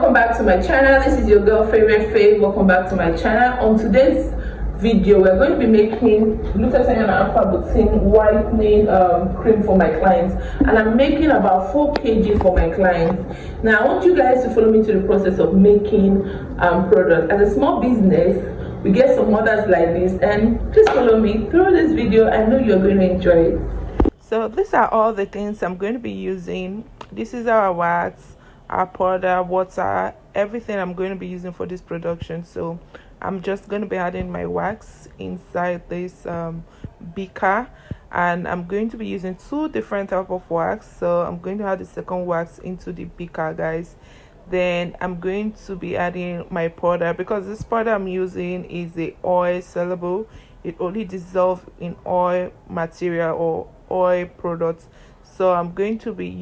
Welcome back to my channel. This is your girl favorite Faith. Welcome back to my channel. On today's video, we're going to be making glutathione and alpha-butene whitening cream for my clients, and I'm making about 4 kg for my clients. Now I want you guys to follow me to the process of making products. As a small business, we get some models like this, and just follow me through this video. I know you're going to enjoy it. So these are all the things I'm going to be using. This is our wax, our powder, water, everything I'm going to be using for this production. So I'm just going to be adding my wax inside this beaker, and I'm going to be using 2 different type of wax. So I'm going to add the second wax into the beaker, guys. Then I'm going to be adding my powder, because this powder I'm using is the oil soluble. It only dissolves in oil material or oil products. So I'm going to be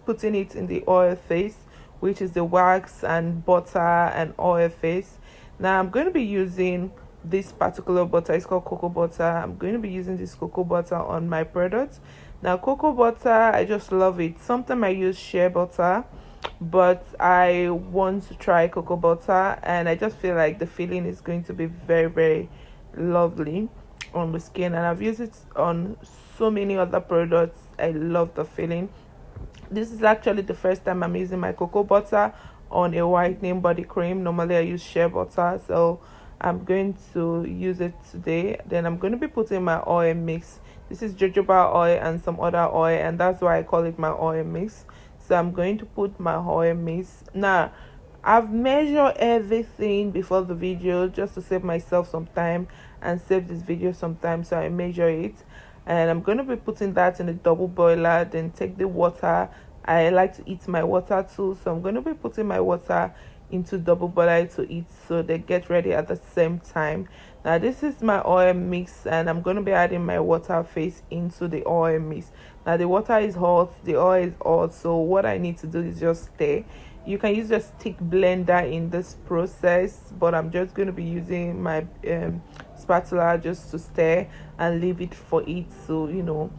putting it in the oil phase, which is the wax and butter and oil phase. Now I'm going to be using this particular butter. It's called cocoa butter. I'm going to be using this cocoa butter on my product. Now cocoa butter, I just love it. Sometimes I use shea butter, but I want to try cocoa butter, and I just feel like the feeling is going to be very, very lovely on the skin, and I've used it on so many other products. I love the feeling. This is actually the first time I'm using my cocoa butter on a whitening body cream. Normally I use shea butter, so I'm going to use it today. Then I'm going to be putting my oil mix. This is jojoba oil and some other oil, and that's why I call it my oil mix. So I'm going to put my oil mix. Now I've measured everything before the video just to save myself some time and save this video some time, so I measure it. And I'm going to be putting that in a double boiler, then take the water. I like to eat my water too, so I'm going to be putting my water into double boiler to eat, so they get ready at the same time. Now this is my oil mix, and I'm going to be adding my water phase into the oil mix. Now the water is hot, the oil is hot, so what I need to do is just stir. You can use a stick blender in this process, but I'm just going to be using my spatula just to stir and leave it for it to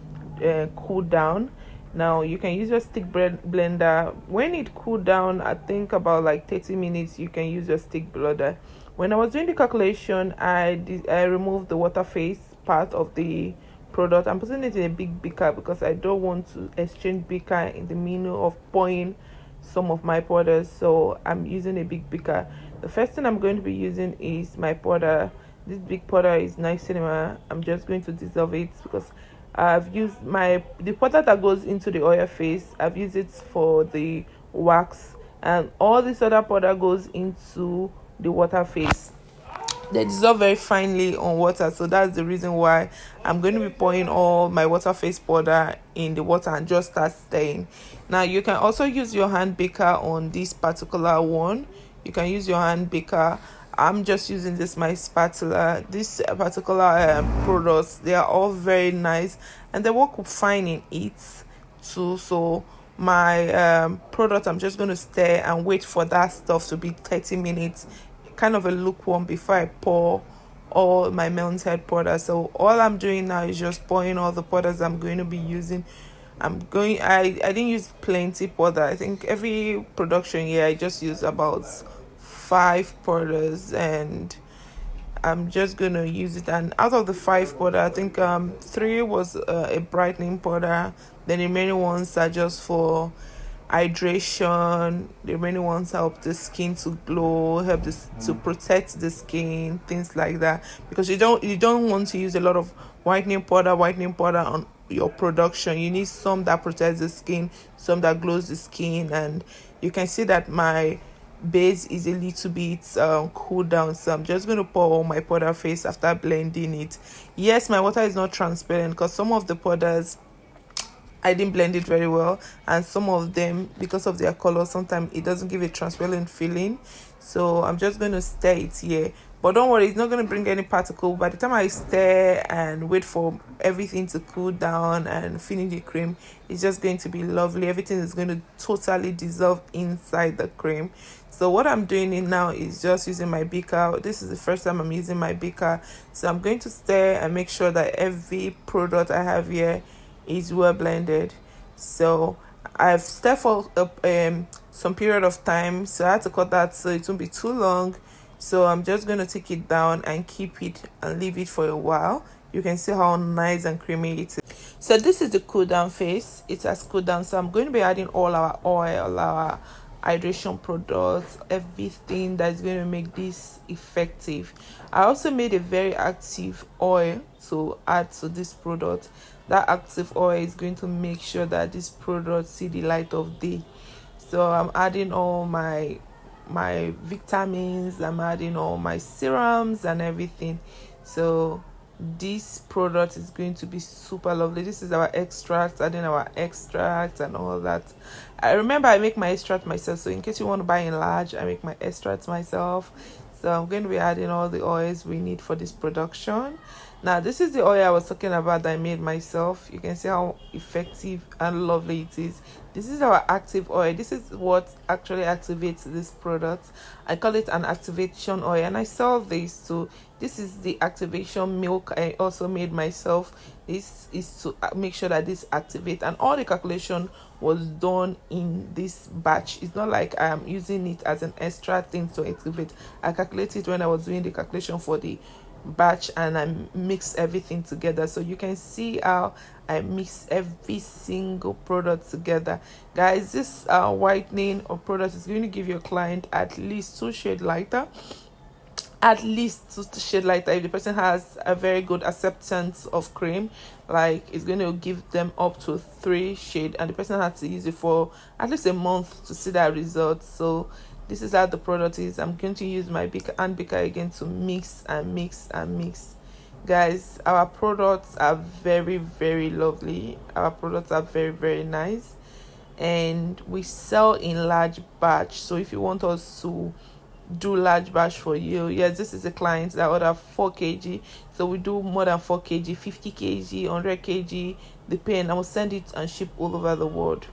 cool down. Now you can use your stick blender. When it cool down, I think about like 30 minutes, you can use your stick blender. When I was doing the calculation, I removed the water phase part of the product. I'm putting it in a big beaker because I don't want to exchange beaker in the middle of pouring some of my powders, so I'm using a big beaker. The first thing I'm going to be using is my powder. This big powder is niacinamide. I'm just going to dissolve it because I've used the powder that goes into the oil phase. I've used it for the wax, and all this other powder goes into the water phase. They dissolve very finely on water, so that's the reason why I'm going to be pouring all my water phase powder in the water and just start stirring. Now you can also use your hand beaker on this particular one. You can use your hand beaker. I'm just using my spatula. This particular products, they are all very nice and they work fine in it too. So my product, I'm just going to stir and wait for that stuff to be 30 minutes, kind of a lukewarm, before I pour all my melted powder. So all I'm doing now is just pouring all the powders I'm going to be using. I didn't use plenty powder. I think every production here I just use about 5 powders, and I'm just gonna use it. And out of the 5 powder, I think 3 was a brightening powder. Then the remaining ones are just for hydration. The remaining ones help the skin to glow, help this to protect the skin, things like that, because you don't want to use a lot of whitening powder on your production. You need some that protects the skin, some that glows the skin. And you can see that my base is a little bit cooled down, so I'm just going to pour all my powder phase after blending it. Yes, my water is not transparent because some of the powders I didn't blend it very well, and some of them, because of their color, sometimes it doesn't give a transparent feeling. So I'm just going to stir it here, but don't worry, it's not going to bring any particle. By the time I stir and wait for everything to cool down and finish the cream, it's just going to be lovely. Everything is going to totally dissolve inside the cream. So what I'm doing now is just using my beaker. This is the first time I'm using my beaker, so I'm going to stir and make sure that every product I have here is well blended. So I've stirred for some period of time, so I had to cut that so it won't be too long. So I'm just going to take it down and keep it and leave it for a while. You can see how nice and creamy it is. So this is the cool down phase. It has cooled down, so I'm going to be adding all our oil, our hydration products, everything that's going to make this effective. I also made a very active oil to add to this product. That active oil is going to make sure that this product see the light of day. So I'm adding all my vitamins, I'm adding all my serums and everything. So this product is going to be super lovely. This is our extract, adding our extract and all that. I remember I make my extract myself, so in case you want to buy in large, I make my extracts myself. So I'm going to be adding all the oils we need for this production. Now this is the oil I was talking about that I made myself. You can see how effective and lovely it is. This is our active oil. This is what actually activates this product. I call it an activation oil, and I sell this too. This is the activation milk I also made myself. This is to make sure that this activates, and all the calculation was done in this batch. It's not like I am using it as an extra thing to activate. I calculated when I was doing the calculation for the batch, and I mix everything together. So you can see how I mix every single product together. Guys, this whitening or product is going to give your client at least 2 shades lighter. At least 2 shades lighter. If the person has a very good acceptance of cream, like it's going to give them up to 3 shades, and the person has to use it for at least a month to see that result. So this is how the product is. I'm going to use my hand picker again to mix and mix and mix. Guys, our products are very, very lovely. Our products are very, very nice, and we sell in large batch. So if you want us to do large batch for you, yes, this is a client that order 4 kg, so we do more than 4 kg, 50 kg, 100 kg, depend. I will send it and ship all over the world.